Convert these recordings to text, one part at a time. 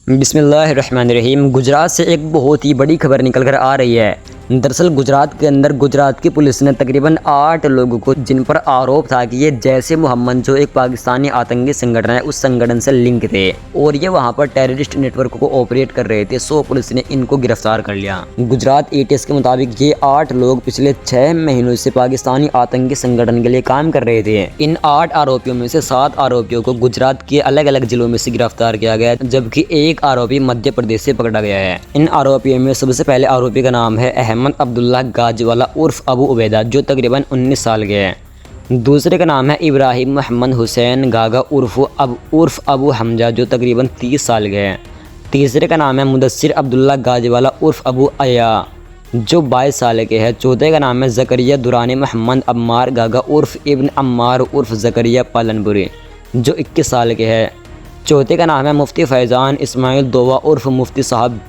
बिस्मिल्लाहिर्रहमानिर्रहीम। गुजरात से एक बहुत ही बड़ी खबर निकल कर आ रही है। दरअसल गुजरात के अंदर गुजरात की पुलिस ने तकरीबन 8 लोगों को, जिन पर आरोप था कि ये जैसे मोहम्मद जो एक पाकिस्तानी आतंकी संगठन है, उस संगठन से लिंक थे और ये वहां पर टेररिस्ट नेटवर्क को ऑपरेट कर रहे थे, सो पुलिस ने इनको गिरफ्तार कर लिया। गुजरात एटीएस के मुताबिक ये 8 लोग पिछले 6 महीनों से पाकिस्तानी आतंकी संगठन के लिए काम कर रहे थे। इन 8 आरोपियों में से 7 आरोपियों को गुजरात के अलग अलग जिलों में से गिरफ्तार किया गया, जबकि एक आरोपी मध्य प्रदेश से पकड़ा गया है। इन आरोपियों में सबसे पहले आरोपी का नाम है अहमद अब्दुल्ला गाजवाला उर्फ अबू उबैदा, जो तकरीबन 19 साल के हैं। दूसरे का नाम है इब्राहिम मोहम्मद हुसैन गागा उर्फ अबू हमजा, जो तकरीबन 30 साल के हैं। तीसरे का नाम है मुदस्सिर अब्दुल्ला गाजवाला उर्फ अबू अया, जो 22 साल के हैं। चौथे का नाम है ज़करिया दुरानी मोहम्मद अम्मार गागा उर्फ इब्न अम्मार उर्फ ज़करिया पालनपुरी, जो 21 साल के हैं। चौथे का नाम है मुफ्ती फैज़ान इस्माइल दोवा उर्फ मुफ्ती साहब,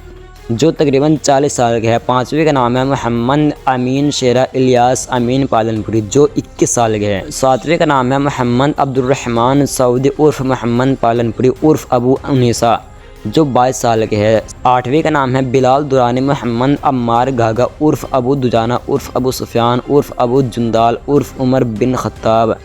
जो तकरीबन 40 साल के हैं। पाँचवें का नाम है मोहम्मद अमीन शेरा इलियास अमीन पालनपुरी, जो 21 साल के हैं। सातवें का नाम है मोहम्मद अब्दुर्रहमान सऊदी उर्फ मोहम्मद पालनपुरी उर्फ अबू उनीसा, जो 22 साल के हैं। आठवें का नाम है बिलाल दुरानी मोहम्मद अम्मार गागा उर्फ अबू दुजाना उर्फ अबू सुफियान उर्फ अबू जुंदाल उर्फ उमर बिन खत्ताब,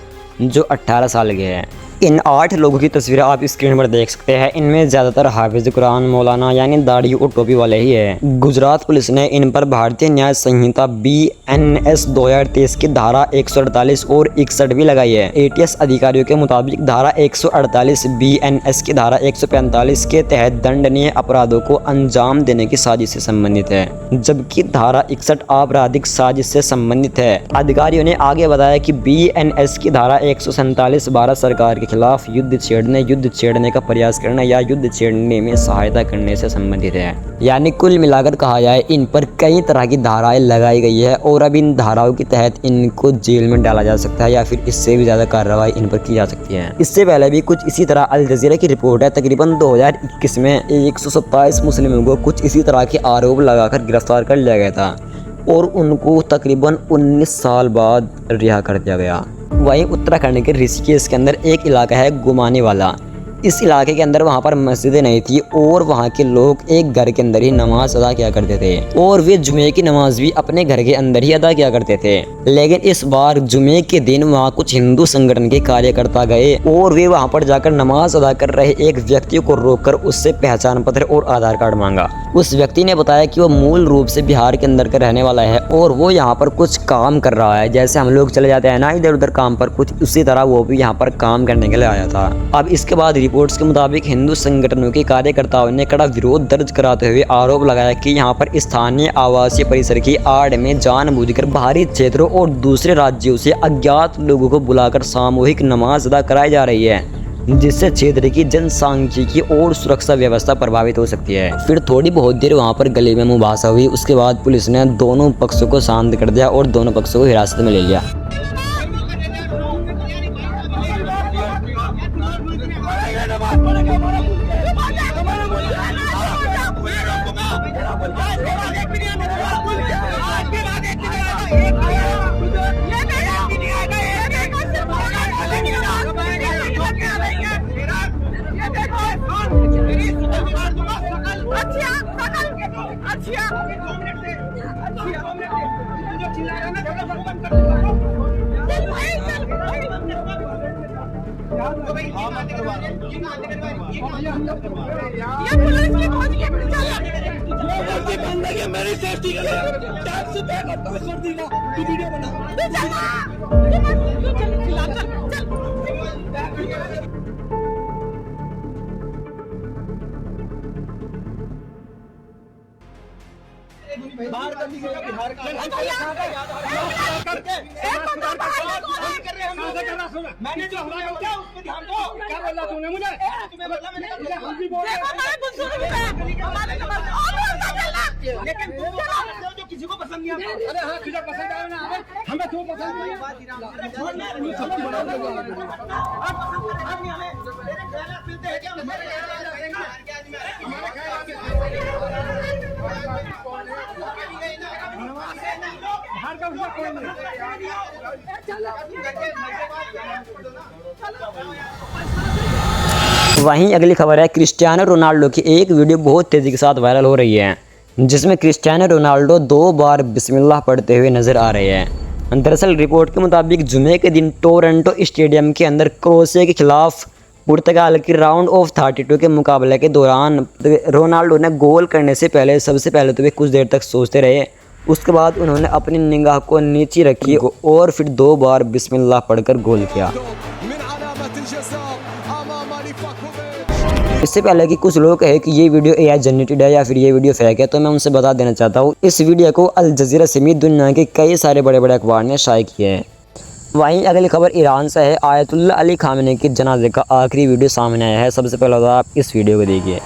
जो 18 साल के हैं। इन 8 लोगों की तस्वीरें आप स्क्रीन पर देख सकते हैं। इनमें ज़्यादातर हाफिज कुरान मौलाना यानी दाढ़ी और टोपी वाले ही हैं। गुजरात पुलिस ने इन पर भारतीय न्याय संहिता BNS 2023 की धारा 148 और 61 भी लगाई है। एटीएस अधिकारियों के मुताबिक धारा 148 BNS की धारा 145 के तहत दंडनीय अपराधों को अंजाम देने की साजिश से संबंधित है, जबकि धारा 61 आपराधिक साजिश से संबंधित है। अधिकारियों ने आगे बताया कि BNS की धारा 147 भारत सरकार के खिलाफ युद्ध छेड़ने का प्रयास करना या युद्ध छेड़ने में सहायता करने से संबंधित है। यानी कुल मिलाकर कहा जाए, इन पर कई तरह की धाराएं लगाई गई है और अब इन धाराओं के तहत इनको जेल में डाला जा सकता है या फिर इससे भी ज़्यादा कार्रवाई इन पर की जा सकती है। इससे पहले भी कुछ इसी तरह अल जज़ीरा की रिपोर्ट है, तकरीबन 2021 में 127 मुस्लिमों को कुछ इसी तरह के आरोप लगाकर गिरफ्तार कर लिया गया था और उनको तकरीबन 19 साल बाद रिहा कर दिया गया। वहीं उत्तराखंड के ऋषिकेश के अंदर एक इलाका है गुमाने वाला। इस इलाके के अंदर वहाँ पर मस्जिदें नहीं थी और वहाँ के लोग एक घर के अंदर ही नमाज अदा किया करते थे और वे जुमे की नमाज भी अपने घर के अंदर ही अदा किया करते थे। लेकिन इस बार जुमे के दिन वहाँ कुछ हिंदू संगठन के कार्यकर्ता गए और वे वहाँ पर जाकर नमाज अदा कर रहे एक व्यक्ति को रोककर उससे पहचान पत्र और आधार कार्ड मांगा। उस व्यक्ति ने बताया कि वो मूल रूप से बिहार के अंदर का रहने वाला है और वो यहाँ पर कुछ काम कर रहा है, जैसे हम लोग चले जाते हैं ना इधर उधर काम पर, कुछ उसी तरह वो भी यहाँ पर काम करने के लिए आया था। अब इसके बाद रिपोर्ट्स के मुताबिक हिंदू संगठनों के कार्यकर्ताओं ने कड़ा विरोध दर्ज कराते हुए आरोप लगाया कि यहाँ पर स्थानीय आवासीय परिसर की आड़ में जानबूझकर बाहरी क्षेत्रों और दूसरे राज्यों से अज्ञात लोगों को बुलाकर सामूहिक नमाज अदा कराई जा रही है, जिससे क्षेत्र की जनसांख्यिकी और सुरक्षा व्यवस्था प्रभावित हो सकती है। फिर थोड़ी बहुत देर वहां पर गली में मुबासा हुई। उसके बाद पुलिस ने दोनों पक्षों को शांत कर दिया और दोनों पक्षों को हिरासत में ले लिया। मेरी सेफ्टी के लिए टैक्स पे करता कर देगा, वीडियो बना बाहर कर दीजिएगा। बिहार का मैंने जो हुआ है क्या उस पे ध्यान दो। क्या बोला तूने मुझे? तुम्हें बोला मैंने लेकिन जो किसी को पसंद नहीं आता। अरे हाँ, तुझे पसंद आया ना, हमें क्यों पसंद नहीं? चलो वहीं अगली खबर है क्रिस्टियानो रोनाल्डो की एक वीडियो बहुत तेज़ी के साथ वायरल हो रही है, जिसमें क्रिस्टियानो रोनाल्डो 2 बार बिस्मिल्लाह पढ़ते हुए नजर आ रहे हैं। दरअसल रिपोर्ट के मुताबिक जुमे के दिन टोरंटो स्टेडियम के अंदर क्रोएशिया के खिलाफ पुर्तगाल की राउंड ऑफ 32 के मुकाबले के दौरान रोनाल्डो ने गोल करने से पहले सबसे पहले तो वे कुछ देर तक सोचते रहे। उसके बाद उन्होंने अपनी निगाह को नीचे रखी और फिर 2 बार बिस्मिल्लाह पढ़कर गोल किया। इससे पहले कि कुछ लोग कहे कि ये वीडियो AI जनरेटेड है या फिर ये वीडियो फेक है, तो मैं उनसे बता देना चाहता हूँ इस वीडियो को अल जज़ीरा समेत दुनिया के कई सारे बड़े बड़े अखबार ने शाये किए हैं। वहीं अगली खबर ईरान से है। आयतुल्ला अली खामेनी के जनाजे का आखिरी वीडियो सामने आया है। सबसे पहले तो आप इस वीडियो को देखिए।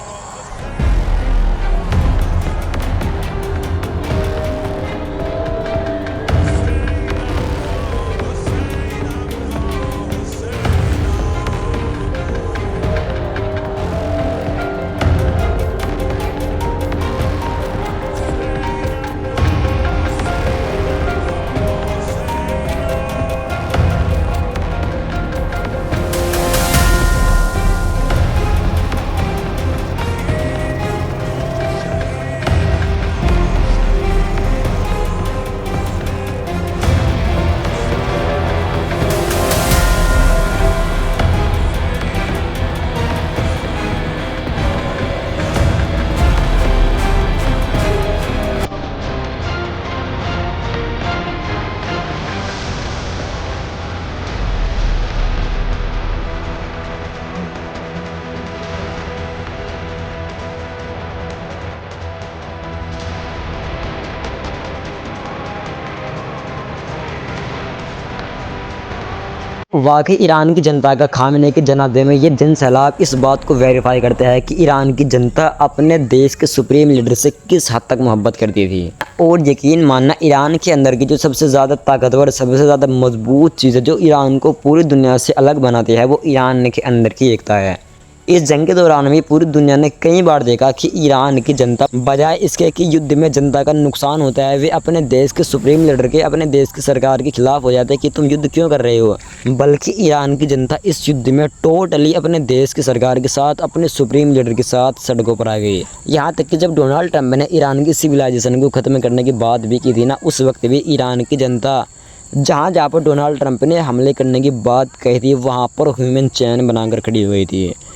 वाकई ईरान की जनता का खामेनी के जनाजे में ये जनसैलाब इस बात को वेरीफाई करता है कि ईरान की जनता अपने देश के सुप्रीम लीडर से किस हद तक मोहब्बत करती थी। और यकीन मानना, ईरान के अंदर की जो सबसे ज़्यादा ताकतवर, सबसे ज़्यादा मजबूत चीज़ है जो ईरान को पूरी दुनिया से अलग बनाती है, वो ईरान के अंदर की एकता है। इस जंग के दौरान भी पूरी दुनिया ने कई बार देखा कि ईरान की जनता बजाय इसके कि युद्ध में जनता का नुकसान होता है, वे अपने देश के सुप्रीम लीडर के, अपने देश की सरकार के खिलाफ हो जाते हैं कि तुम युद्ध क्यों कर रहे हो। बल्कि ईरान की जनता इस युद्ध में टोटली अपने देश की सरकार के साथ, अपने सुप्रीम लीडर के साथ सड़कों पर आ गई। यहाँ तक कि जब डोनाल्ड ट्रंप ने ईरान की सिविलाइजेशन को ख़त्म करने की बात भी की थी ना, उस वक्त भी ईरान की जनता जहाँ पर डोनाल्ड ट्रंप ने हमले करने की बात कही थी, वहाँ पर ह्यूमन चैन बनाकर खड़ी हुई थी।